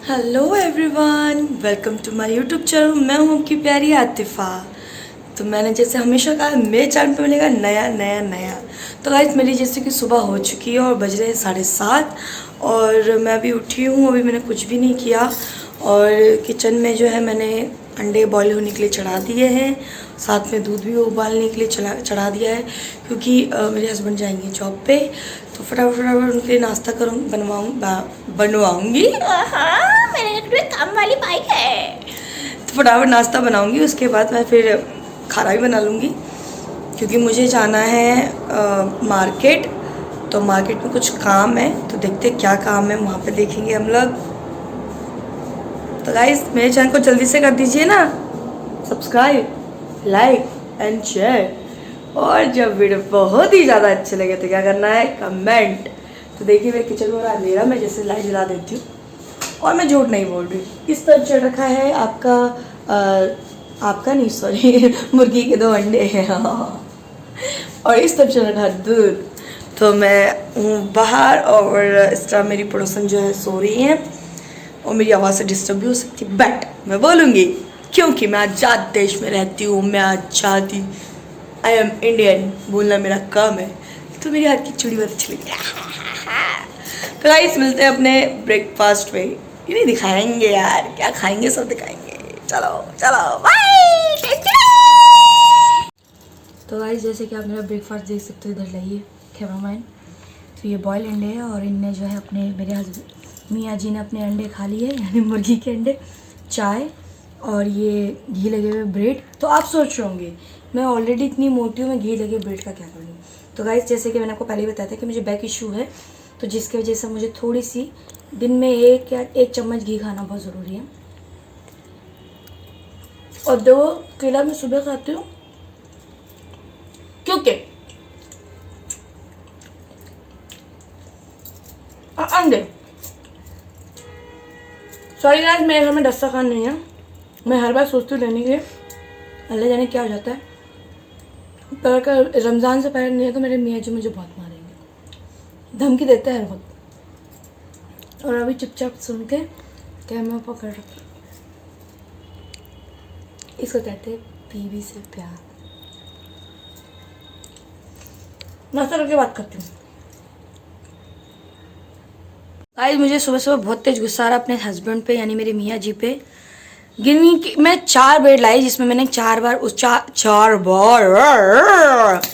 Hello everyone, welcome to my YouTube channel. मैं हूँ आपकी प्यारी आतिफ़ा। तो मैंने जैसे हमेशा कहा, मेरे चैनल पे मिलेगा नया नया नया। तो गाइस, मेरी जैसे कि सुबह हो चुकी है और बज रहे हैं 7:30 और मैं अभी उठी हूँ। अभी मैंने कुछ भी नहीं किया और किचन में जो है मैंने अंडे बॉईल होने के लिए चढ़ा दिए हैं, साथ में दूध भी उबालने के लिए चढ़ा दिया है क्योंकि मेरे हस्बैंड जाएंगे जॉब पे। तो फटाफट फटाफट उनके लिए नाश्ता बनवाऊँगी। मेरे घर में काम वाली बाइक है, तो फटाफट नाश्ता बनाऊँगी। उसके बाद मैं फिर खाना भी बना लूँगी क्योंकि मुझे जाना है मार्केट। तो मार्केट में कुछ काम है, तो देखते हैं क्या काम है, वहाँ पे देखेंगे हम लोग। तो गाइस, मेरे चैनल को जल्दी से कर दीजिए ना सब्सक्राइब, लाइक एंड शेयर। और जब वीडियो बहुत ही ज़्यादा अच्छे लगे तो क्या करना है, कमेंट। तो देखिए, मेरे किचन में अंधेरा, मैं जैसे लाइट जला देती हूँ और मैं झूठ नहीं बोल रही। इस तरह चढ़ रखा है आपका नहीं, सॉरी, मुर्गी के 2 अंडे हैं और इस तरफ चल रखा है दूध। तो मैं हूँ बाहर और इस तरह मेरी पड़ोसन जो है सो रही हैं और मेरी आवाज़ से डिस्टर्ब भी हो सकती है, बट मैं बोलूँगी क्योंकि मैं आज़ाद देश में रहती हूँ। मैं आज़ादी, आई एम इंडियन, बोलना मेरा काम है। तो मेरी हाथ की चूड़ी बहुत अच्छी लगती है। तो गाइस, मिलते हैं अपने ब्रेकफास्ट में। ये नहीं दिखाएंगे यार, क्या खाएंगे सब दिखाएंगे। चलो चलो बाय। तो गाइस, जैसे कि आप मेरा ब्रेकफास्ट देख सकते हो, इधर लाइए कैमरामैन। तो ये बॉयल अंडे हैं और इनने जो है अपने मेरे हस्बैंड मियाँ जी ने अपने अंडे खा लिए, यानी मुर्गी के अंडे, चाय और ये घी लगे हुए ब्रेड। तो आप सोच रहे होंगे मैं ऑलरेडी इतनी मोटी हूँ, मैं घी लगे ब्रेड का क्या करूँ। तो गाइस, जैसे कि मैंने आपको पहले ही बताया था कि मुझे बैक इशू है, तो जिसकी वजह से मुझे थोड़ी सी दिन में 1 चम्मच घी खाना बहुत ज़रूरी है। और 2 केला मैं सुबह खाती हूँ क्योंकि अंडे, सॉरी गाइस, मेरे घर में दस्तरखान नहीं है। मैं हर बार सोचती हूँ लेने के लिए, अल्लाह जाने क्या हो जाता है। पर अगर रमज़ान से पहले नहीं है तो मेरे मियाँ जी मुझे बहुत मारेंगे, धमकी देते हैं हर वक्त। और अभी चुपचाप सुन के कैमरा पकड़ रखी, इसको कहते हैं बीवी से प्यार। नाश्ता करके बात करती हूँ। आज मुझे सुबह सुबह बहुत तेज गुस्सा आ रहा अपने हस्बैंड पे, यानी मेरे मियाँ जी पे। गिनी की मैं 4 ब्रेड लाई, जिसमें मैंने 4 बार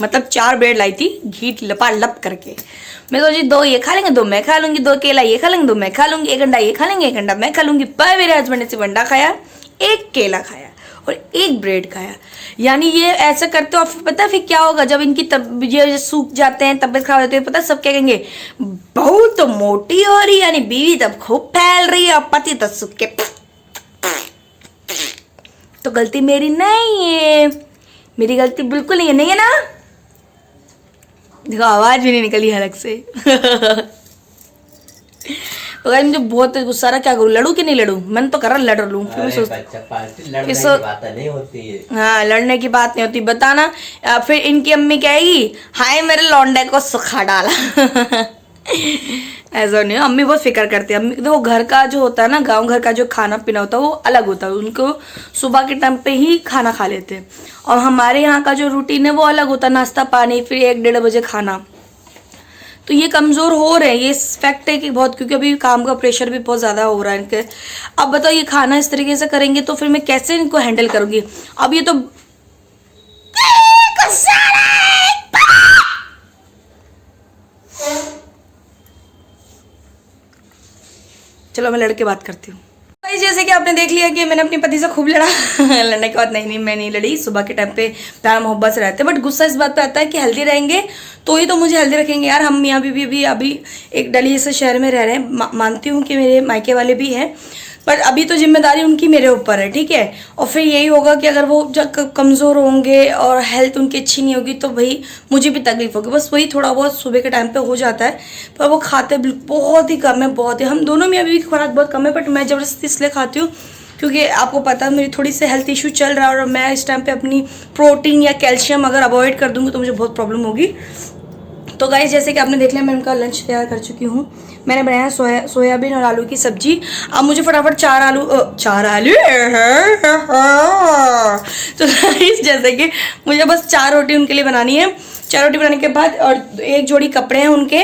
मतलब 4 ब्रेड लाई थी, घी लपा लप करके। मैं सोची 2 ये खा लेंगे, 2 मैं खा लूंगी, 2 केला ये खा लेंगे, 2 मैं खा लूंगी, 1 अंडा ये खा लेंगे, 1 अंडा मैं खा लूंगी। पर मेरे हस्बैंड ने सिर्फ अंडा खाया, 1 केला खाया और 1 ब्रेड खाया। यानी ये ऐसा करते हो, फिर पता है फिर क्या होगा जब इनकी ये सूख जाते हैं, तबियत खराब होती है, पता है सब क्या कहेंगे, बहू तो मोटी हो रही है, यानी बीवी तब खूब फैल रही है और पति तो सूख के। तो गलती मेरी नहीं है, मेरी गलती बिल्कुल नहीं है, नहीं है ना। देखो, आवाज भी नहीं निकली हलक से। तो गाइस, मुझे बहुत गुस्सा आ रहा, क्या करूँ, लड़ू कि नहीं लड़ू। मन तो कर रहा लड़ लूं, फिर मैं सोचती लड़ने की बात नहीं होती है। हाँ, लड़ने की बात नहीं होती, बताना। फिर इनकी अम्मी कहेगी, हाय मेरे लौंडे को सुखा डाला। ऐसा नहीं, अम्मी बहुत फिक्र करती है। अम्मी देखो, घर का जो होता है ना, गांव घर का जो खाना पीना होता है वो अलग होता है। उनको सुबह के टाइम पे ही खाना खा लेते हैं और हमारे यहाँ का जो रूटीन है वो अलग होता है, नाश्ता पानी, फिर 1-1:30 बजे खाना। तो ये कमज़ोर हो रहे हैं, ये फैक्ट है कि बहुत, क्योंकि अभी काम का प्रेशर भी बहुत ज़्यादा हो रहा है इनके। अब बताओ, ये खाना इस तरीके से करेंगे तो फिर मैं कैसे इनको हैंडल करूँगी। अब ये तो चलो मैं लड़के बात करती हूँ। जैसे कि आपने देख लिया कि मैंने अपने पति से खूब लड़ा। लड़ने के बाद नहीं मैं नहीं लड़ी, सुबह के टाइम पे प्यार मोहब्बत से रहते हैं। बट गुस्सा इस बात पे आता है कि हेल्दी रहेंगे तो ही तो मुझे हेल्दी रखेंगे यार। हम यहाँ भी अभी एक डली से शहर में रह रहे हैं। मानती हूँ कि मेरे मायके वाले भी हैं, पर अभी तो जिम्मेदारी उनकी मेरे ऊपर है, ठीक है। और फिर यही होगा कि अगर वो जब कमज़ोर होंगे और हेल्थ उनकी अच्छी नहीं होगी तो भाई मुझे भी तकलीफ होगी। बस वही थोड़ा बहुत सुबह के टाइम पे हो जाता है, पर वो खाते बहुत ही कम है, बहुत ही। हम दोनों में अभी खुराक बहुत कम है, बट मैं ज़बरदस्ती इसलिए खाती हूँ क्योंकि आपको पता है मेरी थोड़ी सी हेल्थ इशू चल रहा है और मैं इस टाइम पे अपनी प्रोटीन या कैल्शियम अगर अवॉइड कर दूँगी तो मुझे बहुत प्रॉब्लम होगी। तो गाइस जैसे कि आपने देख लिया, मैं उनका लंच तैयार कर चुकी हूँ। मैंने बनाया सोयाबीन और आलू की सब्जी। अब मुझे फटाफट चार आलू तो गाइस जैसे कि मुझे बस 4 रोटी उनके लिए बनानी है। 4 रोटी बनाने के बाद और 1 जोड़ी कपड़े हैं उनके,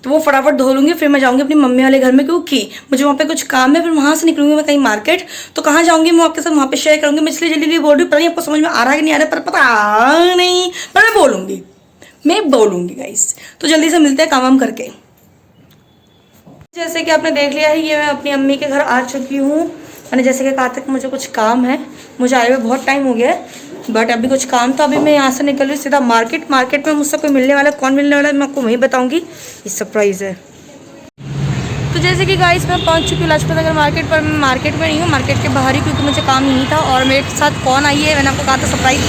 तो वो फटाफट धो लूँगी। फिर मैं जाऊँगी अपनी मम्मी वाले घर में, क्योंकि मुझे वहाँ पे कुछ काम है। फिर वहाँ से निकलूँगी मैं कहीं मार्केट, तो कहाँ जाऊँगी मैं आपके साथ वहाँ पे शेयर करूँगी। मैं इसलिए जल्दी बोल रही हूँ, पता नहीं आपको समझ में आ रहा है कि नहीं आ रहा है, पर पता नहीं, पर मैं बोलूँगी गाइस। तो जल्दी से मिलते हैं काम वाम करके। जैसे कि आपने देख लिया है, ये मैं अपनी अम्मी के घर आ चुकी हूँ। मैंने जैसे कि कहा था कि मुझे कुछ काम है, मुझे आए हुए बहुत टाइम हो गया है, बट अभी कुछ काम था। अभी मैं यहाँ से निकल रही सीधा मार्केट में मुझसे कोई मिलने वाला, कौन मिलने वाला है मैं आपको वहीं बताऊँगी, ये सरप्राइज़ है। तो जैसे कि गाइस मैं पहुँच चुकी हूँ लाजपत नगर मार्केट पर। मैं मार्केट में नहीं हूँ, मार्केट के बाहर ही, क्योंकि मुझे काम नहीं था। और मेरे साथ कौन आई है, मैंने आपको कहा था सरप्राइज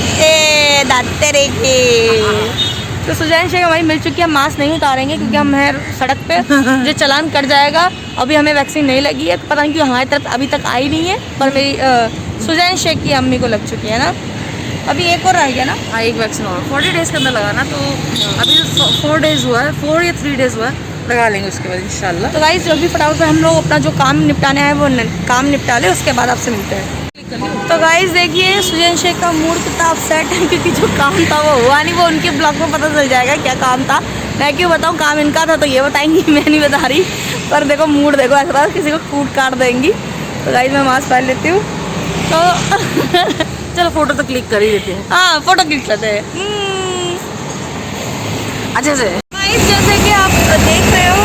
दाते रहे। तो सुजैन शेख हमारी मिल चुकी है। मास्क नहीं उतारेंगे क्योंकि हम हैं सड़क पे, जो चालान कट जाएगा। अभी हमें वैक्सीन नहीं लगी है, पता नहीं क्यों हमारी तरफ अभी तक आई नहीं है, पर मेरी सुजैन शेख की अम्मी को लग चुकी है ना। अभी एक और रह गया ना। हाँ, एक वैक्सीन और 40 डेज़ के अंदर लगाना। तो अभी 4 डेज़ हुआ है, 4 या 3 डेज़ हुआ है, लगा लेंगे उसके बाद इंशाल्लाह। तो गाइस जल्दी फटाफट हम लोग अपना जो काम निपटाना है वो काम निपटा ले, उसके बाद आपसे मिलते हैं। तो गाइस देखिए सुजैन शेख का मूड कितना अपसेट है, क्योंकि जो काम था वो हुआ नहीं। वो उनके ब्लॉग में पता चल जाएगा क्या काम था। मैं क्यों बताऊँ, काम इनका था तो ये बताएंगी, मैं नहीं बता रही। पर देखो मूड देखो, ऐसा किसी को कूट काट देंगी। तो गाइस मैं मास्क पहन लेती हूँ। तो चलो फोटो तो क्लिक कर ही देते हैं। हाँ फोटो खींच लेते हैं अच्छे से। गाइस जैसे कि आप देख रहे हो,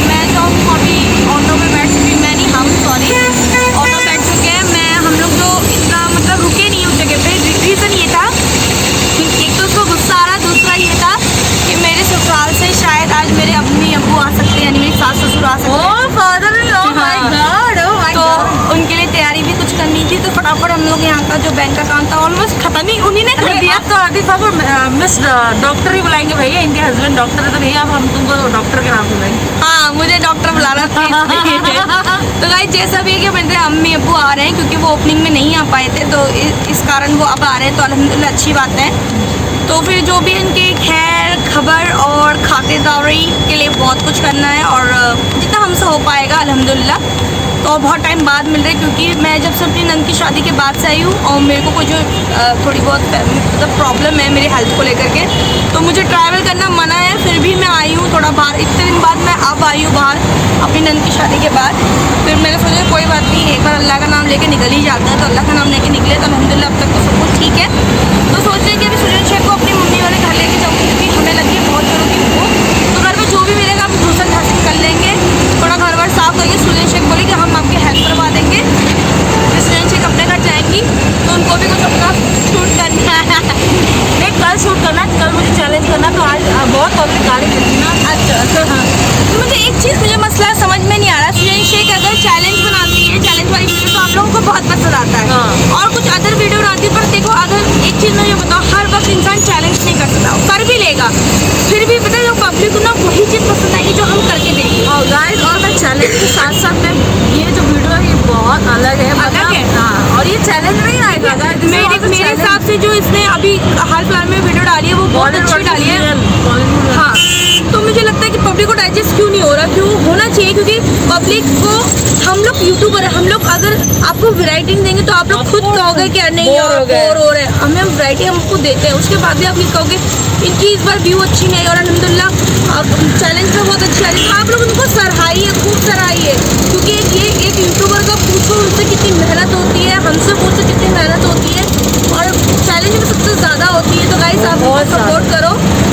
मैं जो अभी ऑटो में बैठ चुकी, मैं नहीं हम सॉरी ऑटो बैठ चुके हैं। हम लोग जो इतना मतलब रुके नहीं उस जगह पे, रीज़न ये था, एक तो उसको गुस्सा आ रहा, दूसरा ये था कि मेरे ससुराल से शायद आज मेरे अम्मी अब्बू आ सकते हैं, यानी मेरी सास ससुर आ सकते हैं। तो उनके लिए तैयारी भी कुछ करनी थी। तो फटाफट हम लोग यहाँ का जो बैंक का काम था ऑलमोस्ट खत्म ही उन्हीं ने कर दिया। तो आतिफ आपको मिस डॉक्टर ही बुलाएंगे भैया, इनके हस्बैंड डॉक्टर है, तो भैया अब हम तुमको डॉक्टर के नाम बुलाएंगे। हाँ मुझे डॉक्टर बुलाना था। तो गाइस जैसा भी है कि मेरे अम्मी अब्बू आ रहे हैं, क्योंकि वो ओपनिंग में नहीं आ पाए थे, तो इस कारण वो अब आ रहे हैं, तो अल्हम्दुलिल्लाह अच्छी बात है। तो फिर जो भी इनके खैर खबर और खातिरदारी के लिए बहुत कुछ करना है, और जितना हमसे हो पाएगा अल्हम्दुलिल्लाह। तो बहुत टाइम बाद मिल रहे, क्योंकि मैं जब से अपनी नंद की शादी के बाद से आई हूँ, और मेरे को जो थोड़ी बहुत मतलब प्रॉब्लम है मेरे हेल्थ को लेकर के, तो मुझे ट्रैवल करना मना है। फिर भी मैं आई हूँ थोड़ा बाहर, इतने दिन बाद मैं अब आई हूँ बाहर अपनी नंद की शादी के बाद। फिर मैंने सोचा कोई बात नहीं, एक बार अल्लाह का नाम लेके निकल ही जाता है, तो अल्लाह का नाम लेके निकले, तो अल्हम्दुलिल्लाह अब तक तो सब कुछ ठीक है। तो सोच रहे कि अभी सुजैन शेख को अपनी मम्मी वाले घर लेके जाऊँगी, क्योंकि हमें लगी है बहुत जोरों की भूख। तो घर में जो भी मिलेगा हम घूसन घासन कर लेंगे, थोड़ा घर वर साफ करके। सुजैन शेख बोले कि हम आपकी हेल्प करवा देंगे। सुजैन शेख अपने घर जाएंगी तो उनको भी कुछ अपना शूट करना है। नहीं, कल शूट करना, कल मुझे चैलेंज करना। तो आज बहुत पब्लिक गाड़ी मिली ना। अच्छा हाँ, तो मुझे मसला समझ में नहीं आ रहा। सुजैन शेख अगर चैलेंज बनाती है, चैलेंज वाली वीडियो, तो आप लोगों को बहुत पसंद आता है। हाँ। और कुछ अदर वीडियो बनाती है, पर देखो अगर एक चीज़ मैं ये बताऊँ, हर वक्त इंसान चैलेंज नहीं कर सकता, कर भी लेगा, फिर भी पता है जो पब्लिक को ना वही चीज़ पसंद आएगी जो हम करके देंगे। और गाइस, और मैं चैलेंज के साथ साथ में ये जो वीडियो है ये बहुत अलग है, अलग है। हाँ, और ये चैलेंज नहीं आएगा मेरे हिसाब से जो इसने अभी हाल फिलहाल में वीडियो डाली है वो बहुत अच्छी डाली है। हाँ, तो मुझे लगता है कि पब्लिक को डाइजेस्ट क्यों नहीं हो रहा, क्यों होना चाहिए, क्योंकि पब्लिक को, हम लोग यूट्यूबर है, हम लोग अगर आपको वैरायटी देंगे तो आप लोग खुद कहोगे कि नहीं यार बोर हो रहे हैं। हमें वैरायटी हमको देते हैं, उसके बाद भी आप ये कहोगे इनकी इस बार व्यू अच्छी नहीं, और अल्हम्दुलिल्लाह चैलेंज में बहुत अच्छी आ रही है। आप लोग उनको सराहिए, खूब सराहिए, क्योंकि ये एक यूट्यूबर का पूछो उनसे कितनी मेहनत होती है, हमसे पूछो कितनी मेहनत होती है, और चैलेंज में सबसे ज़्यादा होती है। तो गाइस आप बहुत सपोर्ट करो,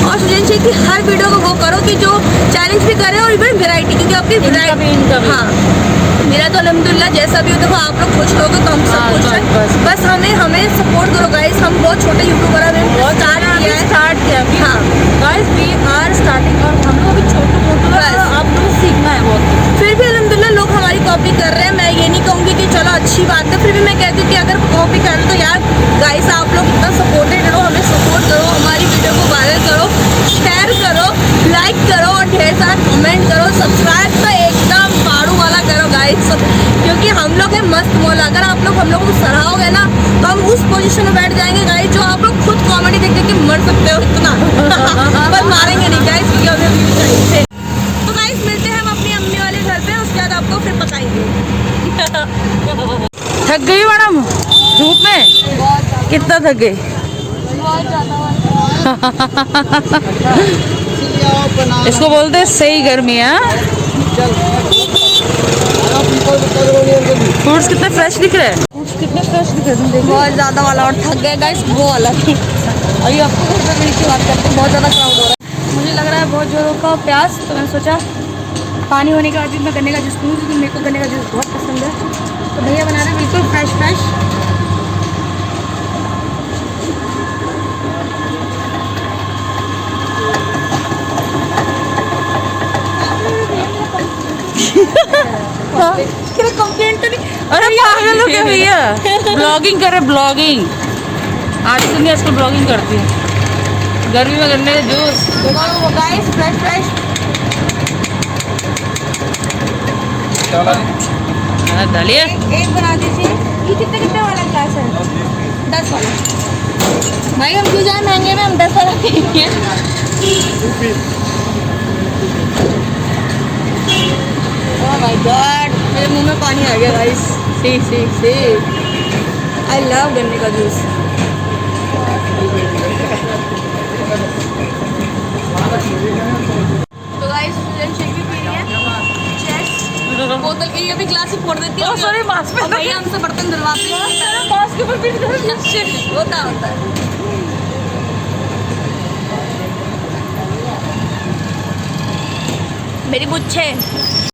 और सुजैन शेख की हर वीडियो को वो करो कि जो चैलेंज भी करे, और इवन वैरायटी, क्योंकि आपकी वैरायटी, हाँ मेरा तो अल्हम्दुलिल्लाह जैसा भी हो, देखो आप लोग खुश रहोगे तो हम सब खुश हैं। बस हमें सपोर्ट करो गाइस, हम बहुत छोटे यूट्यूबर हैं, हमने बहुत स्टार्ट किया। हाँ गाइस, वी आर स्टार्टिंग, और हम लोग अभी छोटे मोटे, आप लोग सीखना है बहुत। फिर भी अल्हम्दुलिल्लाह लोग हमारी कॉपी कर रहे हैं। मैं ये नहीं कहूँगी कि चलो अच्छी बात है, फिर भी मैं कहती हूँ कि अगर कॉपी कर रहे तो यार गाइस आप लोग इतना सपोर्टेड रहो, हमें सपोर्ट करो, हमारी वीडियो को वायरल करो, शेयर करो, लाइक करो, और ढेर सारा कमेंट करो, सब्सक्राइब तो एकदम पाड़ू वाला करो गाइस, क्योंकि हम लोग है मस्त मौला। अगर आप लोग हम लोग को सराहोगे ना, तो हम उस पोजीशन में बैठ जाएंगे गाइस जो आप लोग खुद कॉमेडी देख देख के मर सकते हो इतना पर मारेंगे नहीं गाइस, क्योंकि हमें व्यूज चाहिए। तो गाइस मिलते हैं हम अपनी अम्मी वाले घर पे, उसके बाद आपको फिर बताएंगे। थक गई मैडम धूप में? कितना थक गई? इसको बोलते हैं सही गर्मी है। फ्रूट्स कितने फ्रेश दिख रहे हैं, फ्रूट्स कितने फ्रेश दिख रहे हैं, तुम देखो। बहुत ज़्यादा वाला और थक गए गाइस, वो अलग ही। अभी आपको घर पे मिल की बात करते हैं, बहुत ज़्यादा क्राउड हो रहा है। मुझे लग रहा है बहुत जोरों का प्यास, तो मैंने सोचा पानी होने के बाद भी मैं गन्ने का जूस पीऊँ, क्योंकि मेरे को गन्ने का जूस बहुत पसंद है। तो भैया बना रहे हैं बिल्कुल फ्रेश फ्रेश। कंप्लेंट तो नहीं। अरे पागल हो क्या भैया, ब्लॉगिंग करे ब्लॉगिंग। आज सुनिए आजकल ब्लॉगिंग करती है गर्मी में गन्ने का जूस। गाइस फ्रेश फ्रेश डालिए। एक बना दीजिए। ये कितने कितने वाला ग्लास है? 10 वाला। भाई हम क्यों जाए महंगे में, हम 10 वाला पिएंगे। ओह माय गॉड, मेरे मुंह में पानी आ गया गाइस। सी आई लव गन्ने का जूस। तो गाइस शेक भी पी रही है। चेस बोतल के अभी ग्लास ही फोड़ देती है। सॉरी मास्क पे भैया हमसे बर्तन धुलवाते हैं। मास्क के ऊपर भी होता है। मेरी बुच्छे।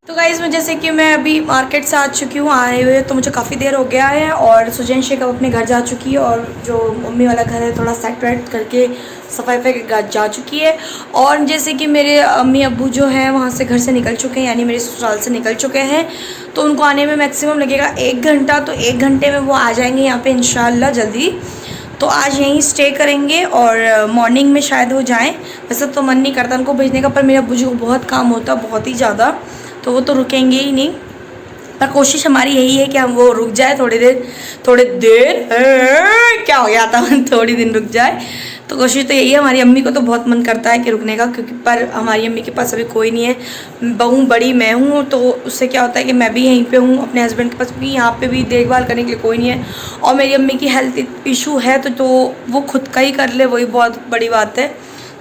तो गाइस मैं जैसे कि मैं अभी मार्केट से आ चुकी हूँ, आए हुए तो मुझे काफ़ी देर हो गया है, और सुजैन शेख अब अपने घर जा चुकी है, और जो मम्मी वाला घर है थोड़ा सेट वेट करके सफाई के जा चुकी है। और जैसे कि मेरे अम्मी अब्बू जो हैं वहाँ से घर से निकल चुके हैं, यानी मेरे ससुराल से निकल चुके हैं, तो उनको आने में मैक्सिमम लगेगा 1 घंटा। तो 1 घंटे में वो आ जाएंगे यहाँ पे इंशाल्लाह जल्दी। तो आज यहीं स्टे करेंगे और मॉर्निंग में शायद वो जाएं। वैसे तो मन नहीं करता उनको भेजने का, पर मेरे अब्बू जी को बहुत काम होता है, बहुत ही ज़्यादा, तो वो तो रुकेंगे ही नहीं। पर कोशिश हमारी यही है कि हम वो रुक जाए थोड़ी देर क्या हो गया था थोड़ी दिन रुक जाए। तो कोशिश तो यही है। हमारी अम्मी को तो बहुत मन करता है कि रुकने का, क्योंकि पर हमारी अम्मी के पास अभी कोई नहीं है। बहू बड़ी मैं हूँ, तो उससे क्या होता है कि मैं भी यहीं पे हूँ अपने हस्बैंड के पास भी, यहाँ पे भी देखभाल करने के लिए कोई नहीं है। और मेरी अम्मी की हेल्थ इशू है, तो वो खुद का ही कर ले वही बहुत बड़ी बात है।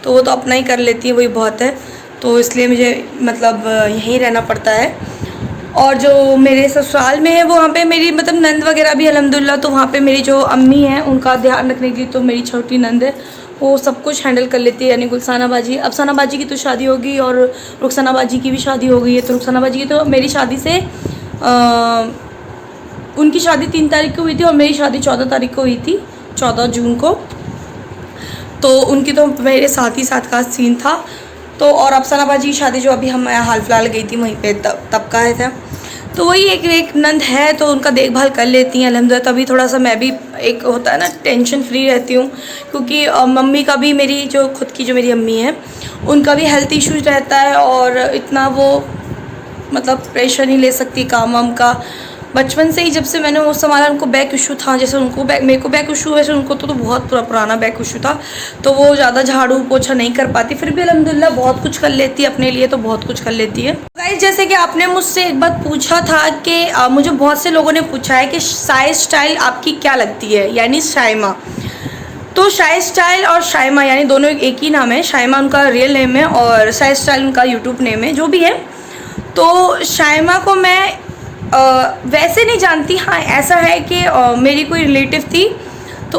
तो वो तो अपना ही कर लेती है, वही बहुत है। तो इसलिए मुझे मतलब यहीं रहना पड़ता है। और जो मेरे ससुराल में है वहाँ पे मेरी मतलब नंद वगैरह भी अल्हम्दुलिल्लाह, तो वहाँ पे मेरी जो अम्मी हैं उनका ध्यान रखने के लिए तो मेरी छोटी नंद है, वो सब कुछ हैंडल कर लेती है। यानी गुलसाना बाजी, अफसाना बाजी की तो शादी होगी और रुखसाना बाजी की भी शादी हो गई है। तो रुखसाना बाजी की तो मेरी शादी से उनकी शादी 3 तारीख को हुई थी और मेरी शादी 14 तारीख को हुई थी, 14 जून को। तो उनकी तो मेरे साथ ही साथ का सीन था। तो और अफसाना बाजी की शादी जो अभी हम हाल फिलहाल गई थी वहीं पे तब का है था। तो वही एक नंद है, तो उनका देखभाल कर लेती हैं अल्हम्दुलिल्लाह। तभी थोड़ा सा मैं भी, एक होता है ना, टेंशन फ्री रहती हूँ, क्योंकि मम्मी का भी, मेरी जो खुद की जो मेरी अम्मी है उनका भी हेल्थ इश्यूज रहता है, और इतना वो मतलब प्रेशर नहीं ले सकती काम वाम का। बचपन से ही जब से मैंने वो संभाला, उनको बैक इशू था, जैसे उनको मेरे को बैक इशू, वैसे उनको तो बहुत पुराना बैक इशू था, तो वो ज़्यादा झाड़ू पोछा नहीं कर पाती, फिर भी अल्हम्दुलिल्लाह बहुत कुछ कर लेती है अपने लिए, तो बहुत कुछ कर लेती है। गाइस जैसे कि आपने मुझसे एक बात पूछा था कि मुझे बहुत से लोगों ने पूछा है कि शाय स्टाइल आपकी क्या लगती है, यानी शाइमा। तो शाय स्टाइल और शाइमा यानी दोनों एक ही नाम है। शाइमा उनका रियल नेम है और शाय स्टाइल उनका यूट्यूब नेम है, जो भी है। तो शाइमा को मैं वैसे नहीं जानती। हाँ ऐसा है कि मेरी कोई रिलेटिव थी, तो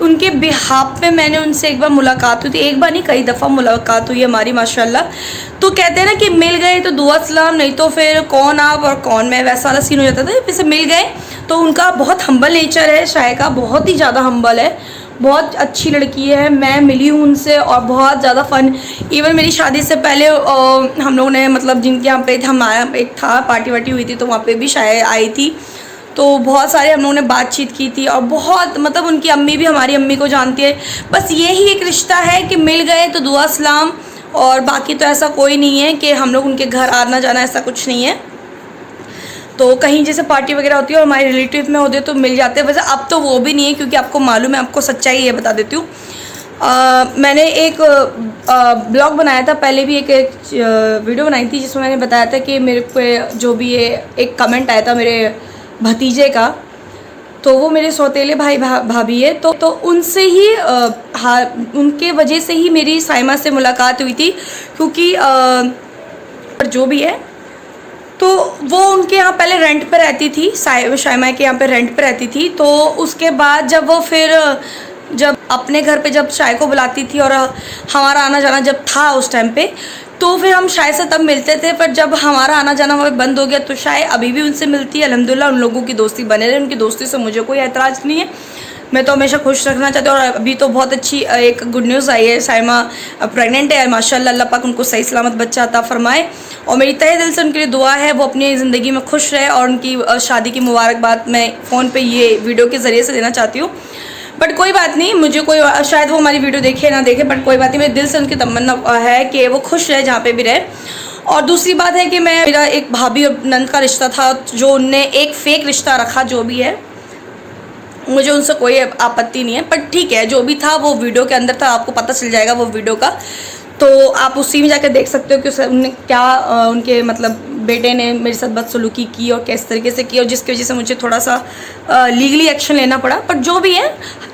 उनके बिहाफ पे मैंने उनसे एक बार मुलाकात हुई थी, एक बार नहीं कई दफ़ा मुलाकात हुई हमारी माशाल्लाह। तो कहते हैं ना कि मिल गए तो दुआ सलाम, नहीं तो फिर कौन आप और कौन मैं, वैसा वाला सीन हो जाता था। वैसे मिल गए तो उनका बहुत हम्बल नेचर है, शाय का बहुत ही ज़्यादा हम्बल है, बहुत अच्छी लड़की है। मैं मिली हूँ उनसे और बहुत ज़्यादा फ़न। इवन मेरी शादी से पहले हम लोगों ने मतलब जिनके यहाँ पे हमारा एक था पार्टी वार्टी हुई थी, तो वहाँ पे भी शाय आई थी। तो बहुत सारे हम लोगों ने बातचीत की थी, और बहुत मतलब उनकी अम्मी भी हमारी अम्मी को जानती है। बस यही एक रिश्ता है कि मिल गए तो दुआ सलाम, और बाकी तो ऐसा कोई नहीं है कि हम लोग उनके घर आना जाना, ऐसा कुछ नहीं है। तो कहीं जैसे पार्टी वगैरह होती है और हमारे रिलेटिव में होते तो मिल जाते हैं। वैसे अब तो वो भी नहीं है, क्योंकि आपको मालूम है, आपको सच्चाई ये बता देती हूँ, मैंने एक ब्लॉग बनाया था पहले भी, एक वीडियो बनाई थी जिसमें मैंने बताया था कि मेरे पे जो भी ये एक कमेंट आया था मेरे भतीजे का, तो वो मेरे सौतेले भाई भाभी है, तो उनसे ही उनके वजह से ही मेरी साइमा से मुलाकात हुई थी, क्योंकि जो भी है तो वो उनके यहाँ पहले रेंट पे रहती थी, साइमा के यहाँ पे रेंट पे रहती थी। तो उसके बाद जब वो फिर जब अपने घर पे जब शाय को बुलाती थी और हमारा आना जाना जब था उस टाइम पे, तो फिर हम शाय से तब मिलते थे। पर जब हमारा आना जाना वहाँ बंद हो गया तो शाय अभी भी उनसे मिलती है। अल्हम्दुलिल्लाह उन लोगों की दोस्ती बने रहे, उनकी दोस्ती से मुझे कोई ऐतराज़ नहीं है, मैं तो हमेशा खुश रखना चाहती हूँ। और अभी तो बहुत अच्छी एक गुड न्यूज़ आई है, साइमा प्रेग्नेंट है माशाल्लाह, अल्लाह पाक उनको सही सलामत बच्चा अता फरमाए। और मेरी तहे दिल से उनके लिए दुआ है, वो अपनी ज़िंदगी में खुश रहे। और उनकी शादी की मुबारकबाद मैं फ़ोन पे ये वीडियो के ज़रिए से देना चाहती हूँ। बट कोई बात नहीं, मुझे कोई शायद वो हमारी वीडियो देखे ना देखे, बट कोई बात नहीं, मेरे दिल से उनकी तमन्ना है कि वो खुश रहे जहाँ पे भी रहे। और दूसरी बात है कि मेरा एक भाभी और नंद का रिश्ता था, जो उनने एक फ़ेक रिश्ता रखा, जो भी है मुझे उनसे कोई आपत्ति नहीं है, पर ठीक है जो भी था वो वीडियो के अंदर था, आपको पता चल जाएगा वो वीडियो का, तो आप उसी में जाकर देख सकते हो कि उन्होंने क्या उनके मतलब बेटे ने मेरे साथ बदसलूकी की और किस तरीके से की, और जिसकी वजह से मुझे थोड़ा सा लीगली एक्शन लेना पड़ा। पर जो भी है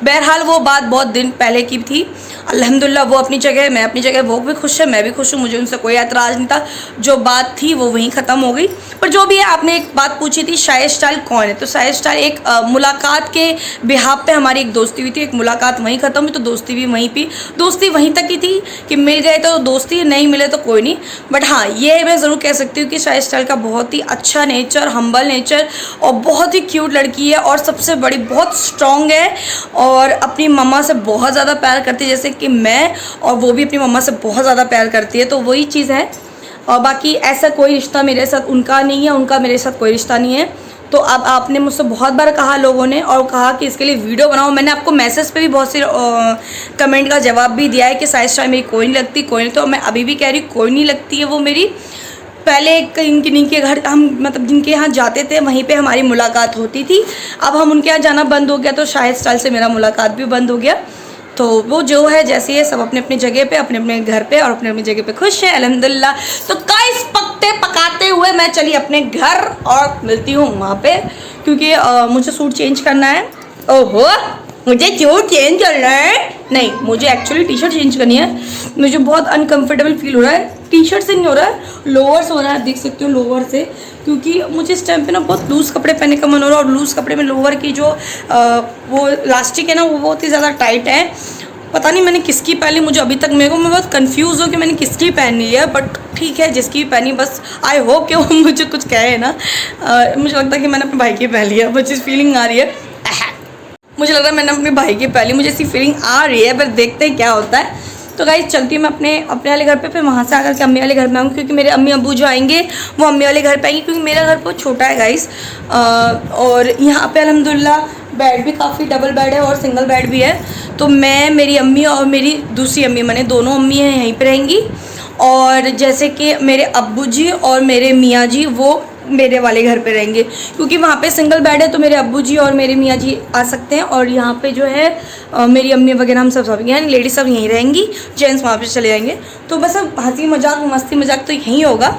बहरहाल वो बात बहुत दिन पहले की थी। अल्हम्दुलिल्लाह वो अपनी जगह, मैं अपनी जगह, वो भी खुश है, मैं भी खुश हूँ, मुझे उनसे कोई एतराज़ नहीं था। जो बात थी वो वहीं ख़त्म हो गई। पर जो भी है, आपने एक बात पूछी थी शायर स्टाइल कौन है, तो शायर स्टाइल एक मुलाकात के बिहाफ पे हमारी एक दोस्ती हुई थी, एक मुलाकात वहीं ख़त्म हुई तो दोस्ती भी वहीं पे, दोस्ती वहीं तक की थी कि मिल गए तो दोस्ती, नहीं मिले तो कोई नहीं। बट हाँ, ये मैं ज़रूर कह सकती हूँ कि शायर स्टाइल का बहुत ही अच्छा नेचर, हम्बल नेचर और बहुत ही क्यूट लड़की है। और सबसे बड़ी बहुत स्ट्रॉन्ग है और अपनी मम्मा से बहुत ज़्यादा प्यार करती है, जैसे कि मैं, और वो भी अपनी मम्मा से बहुत ज़्यादा प्यार करती है। तो वही चीज़ है। और बाकी ऐसा कोई रिश्ता मेरे साथ उनका नहीं है, उनका मेरे साथ कोई रिश्ता नहीं है। तो अब आपने मुझसे बहुत बार कहा लोगों ने, और कहा कि इसके लिए वीडियो बनाओ। मैंने आपको मैसेज पे भी बहुत से कमेंट का जवाब भी दिया है कि शायर स्टाइल मेरी कोई नहीं लगती, कोई नहीं। तो मैं अभी भी कह रही हूँ कोई नहीं लगती है वो मेरी। पहले इनके घर हम मतलब जिनके यहाँ जाते थे वहीं पे हमारी मुलाकात होती थी। अब हम उनके यहाँ जाना बंद हो गया तो शायर स्टाइल से मेरा मुलाकात भी बंद हो गया। तो वो जो है जैसे ये सब अपने अपने जगह पे, अपने अपने घर पे और अपने अपनी जगह पे खुश है अल्हम्दुलिल्लाह। तो गाइस पकते पकाते हुए मैं चली अपने घर और मिलती हूँ वहाँ पे, क्योंकि मुझे सूट चेंज करना है। ओहो, मुझे सूट चेंज करना है, नहीं मुझे एक्चुअली टी शर्ट चेंज करनी है। मुझे बहुत अनकंफर्टेबल फील हो रहा है, टी शर्ट से नहीं हो रहा है, लोअर से हो रहा है, देख सकते हो लोअर से, क्योंकि मुझे इस टाइम पे ना बहुत लूज़ कपड़े पहनने का मन हो रहा है। और लूज़ कपड़े में लोअर की जो वो लास्टिक है ना वो बहुत ही ज़्यादा टाइट है। पता नहीं मैंने किसकी पहनी, मुझे अभी तक मैं बहुत कंफ्यूज हूँ कि मैंने किसकी पहनी है। बट ठीक है जिसकी भी पहनी, बस आई होप कि वो मुझे कुछ कहे ना। मुझे लगता है कि मैंने अपने भाई की पहन लिया, मुझे फीलिंग आ रही है। मुझे लग रहा है मैंने अपने भाई की पहली, मुझे ऐसी फीलिंग आ रही है, पर देखते हैं क्या होता है। तो गाइस चलती हूँ मैं अपने वाले घर पे, फिर वहाँ से आकर के अम्मी वाले घर में आऊँगी, क्योंकि मेरे अम्मी अब्बू जो आएंगे वो अम्मी वाले घर पे आएंगे, क्योंकि मेरा घर बहुत छोटा है गाइस। और यहाँ पे अल्हम्दुलिल्लाह बेड भी काफ़ी डबल बेड है और सिंगल बेड भी है। तो मैं, मेरी अम्मी और मेरी दूसरी अम्मी, मैंने दोनों अम्मी हैं यहीं पर रहेंगी। और जैसे कि मेरे अब्बू जी और मेरे मियाँ जी वो मेरे वाले घर पे रहेंगे, क्योंकि वहाँ पे सिंगल बेड है। तो मेरे अब्बू जी और मेरे मियाँ जी आ सकते हैं, और यहाँ पे जो है मेरी अम्मी वगैरह हम सब यानी लेडीज सब यहीं रहेंगी, जेंट्स वहाँ पे चले जाएंगे। तो बस अब हंसी मजाक मस्ती मजाक तो यहीं होगा,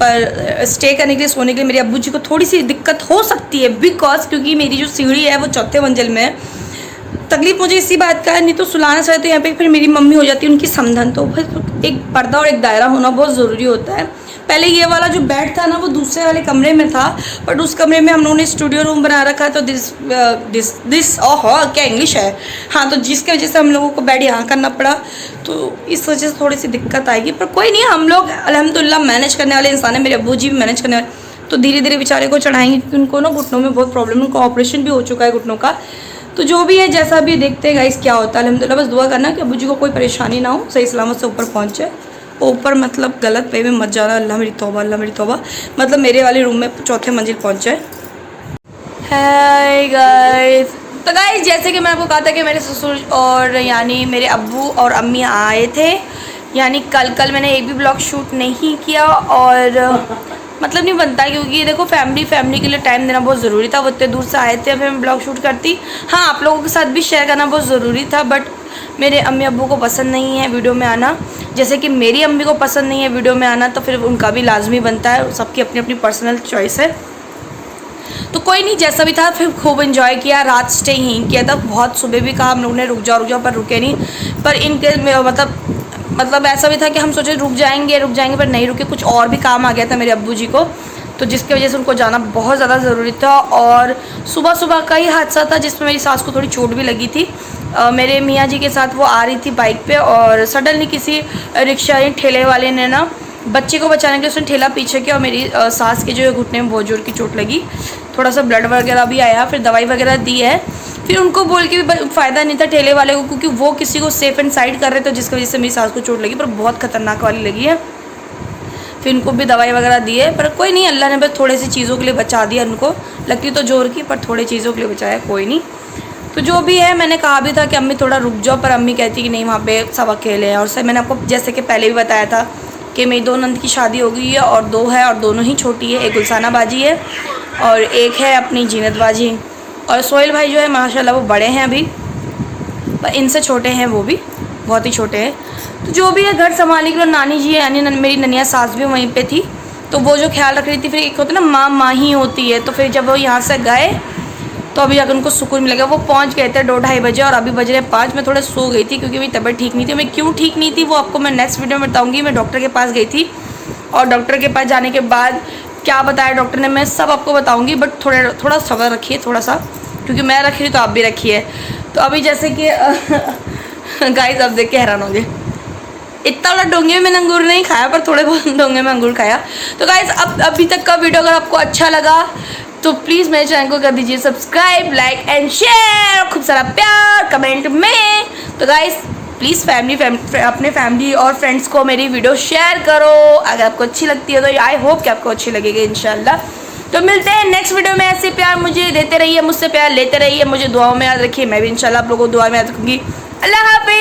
पर स्टे करने के लिए, सोने के लिए मेरे अब्बू जी को थोड़ी सी दिक्कत हो सकती है, बिकॉज क्योंकि मेरी जो सीढ़ी है वो 4थे मंजिल में है। तकलीफ मुझे इसी बात का है, नहीं तो सुलाना चाहे तो यहाँ पे फिर मेरी मम्मी हो जाती है उनकी समधन, तो फिर एक पर्दा और एक दायरा होना बहुत ज़रूरी होता है। पहले ये वाला जो बेड था ना वो दूसरे वाले कमरे में था, बट उस कमरे में हम लोगों ने स्टूडियो रूम बना रखा है। तो दिस ओहो क्या इंग्लिश है, हाँ, तो जिसकी वजह से हम लोगों को बेड यहाँ करना पड़ा, तो इस वजह से थोड़ी सी दिक्कत आएगी। पर कोई नहीं, हम लोग अल्हम्दुलिल्लाह मैनेज करने वाले इंसान हैं, मेरे अब्बू जी भी मैनेज करने वाले, तो धीरे धीरे बेचारे को चढ़ाएंगे, क्योंकि उनको ना घुटनों में बहुत प्रॉब्लम, उनको ऑपरेशन भी हो चुका है घुटनों का। तो जो भी है जैसा भी देखते हैं गाइस क्या होता है। अल्हम्दुलिल्लाह बस दुआ करना कि अब्बू जी को कोई परेशानी ना हो, सही सलामत से ऊपर पहुँचे। ऊपर मतलब गलत पे में मत जाना, अल्लाह मेरी तौबा, अल्लाह मेरी तौबा, मतलब मेरे वाले रूम में 4थे मंजिल पहुँचे। हाय गाइस, तो गाइस जैसे कि मैं आपको कहा था कि मेरे ससुर और यानी मेरे अब्बू और अम्मी आए थे, यानी कल मैंने एक भी ब्लॉग शूट नहीं किया, और मतलब नहीं बनता, क्योंकि देखो फैमिली के लिए टाइम देना बहुत ज़रूरी था। वो इतने दूर से आए थे, फिर मैं ब्लॉग शूट करती, हाँ आप लोगों के साथ भी शेयर करना बहुत ज़रूरी था, बट मेरे अम्मी अब्बू को पसंद नहीं है वीडियो में आना, जैसे कि मेरी अम्मी को पसंद नहीं है वीडियो में आना, तो फिर उनका भी लाजमी बनता है, सबकी अपनी अपनी पर्सनल चॉइस है। तो कोई नहीं, जैसा भी था फिर खूब इन्जॉय किया, रात स्टे ही किया था। बहुत सुबह भी कहा हम लोग ने रुक जाओ पर रुके नहीं। पर इनके मतलब ऐसा भी था कि हम सोचे रुक जाएंगे पर नहीं रुके, कुछ और भी काम आ गया था मेरे अब्बू जी को, तो जिसकी वजह से उनको जाना बहुत ज़्यादा ज़रूरी था। और सुबह का ही हादसा था जिसमें मेरी सास को थोड़ी चोट भी लगी थी। मेरे मियाँ जी के साथ वो आ रही थी बाइक पे, और सडनली किसी रिक्शा या ठेले वाले ने ना बच्चे को बचाने के लिए उसने ठेला पीछे किया, और मेरी सास के जो है घुटने में बहुत जोर की चोट लगी, थोड़ा सा ब्लड वगैरह भी आया, फिर दवाई वगैरह दी है। फिर उनको बोल के भी फ़ायदा नहीं था ठेले वाले को, क्योंकि वो किसी को सेफ एंड साइड कर रहे थे, जिसकी वजह से मेरी सास को चोट लगी, पर बहुत खतरनाक वाली लगी है। फिर उनको भी दवाई वगैरह दी है, पर कोई नहीं, अल्लाह ने बस थोड़ी सी चीज़ों के लिए बचा दिया उनको, लगती तो जोर की, पर थोड़ी चीज़ों के लिए बचाया, कोई नहीं। तो जो भी है, मैंने कहा भी था कि अम्मी थोड़ा रुक जाओ, पर अम्मी कहती कि नहीं, वहाँ पे सब अकेले हैं। और सर मैंने आपको जैसे कि पहले भी बताया था कि मेरी 2 नंद की शादी हो गई है, और 2 है, और दोनों ही छोटी है। एक गुलसाना बाजी है और एक है अपनी जीनत बाजी। और सोहेल भाई जो है माशाल्लाह वो बड़े हैं अभी, पर इनसे छोटे हैं, वो भी बहुत ही छोटे हैं। तो जो भी है, घर संभालने के लिए नानी जी है, यानी मेरी ननिया सास भी वहीं पे थी, तो वो जो ख्याल रख रही थी। फिर एक होता है ना, माँ ही होती है, तो फिर जब वो यहाँ से गए तो अभी जाकर उनको सुकून मिलेगा। वो पहुँच गए थे 2-2:30 बजे, और अभी बज रहे 5। मैं थोड़े सो गई थी क्योंकि मेरी तबीयत ठीक नहीं थी। मैं क्यों ठीक नहीं थी वो आपको मैं नेक्स्ट वीडियो में बताऊँगी। मैं डॉक्टर के पास गई थी, और डॉक्टर के पास जाने के बाद क्या बताया डॉक्टर ने, मैं सब आपको बताऊँगी, बट थोड़ा सब्र रखिए, थोड़ा सा, क्योंकि मैं रखी तो आप भी रखिए। तो अभी जैसे कि गाइस आप देख के हैरान होंगे, इतना बड़ा डोंगे में मैंने अंगूर नहीं खाया, पर थोड़े बहुत डोंगे में अंगूर खाया। तो गाइस अभी तक का वीडियो अगर आपको अच्छा लगा तो प्लीज़ मेरे चैनल को कर दीजिए सब्सक्राइब, लाइक एंड शेयर, खूब सारा प्यार कमेंट में। तो गाइस प्लीज़ अपने फैमिली और फ्रेंड्स को मेरी वीडियो शेयर करो अगर आपको अच्छी लगती है, तो आई होप कि आपको अच्छी लगेगी इंशाल्लाह। तो मिलते हैं नेक्स्ट वीडियो में। ऐसे प्यार मुझे देते रहिए, मुझसे प्यार लेते रहिए, मुझे दुआओं में याद रखिए, मैं भी इंशाल्लाह आप लोगों को दुआ में याद रखूँगी। अल्लाह हाफ़िज़।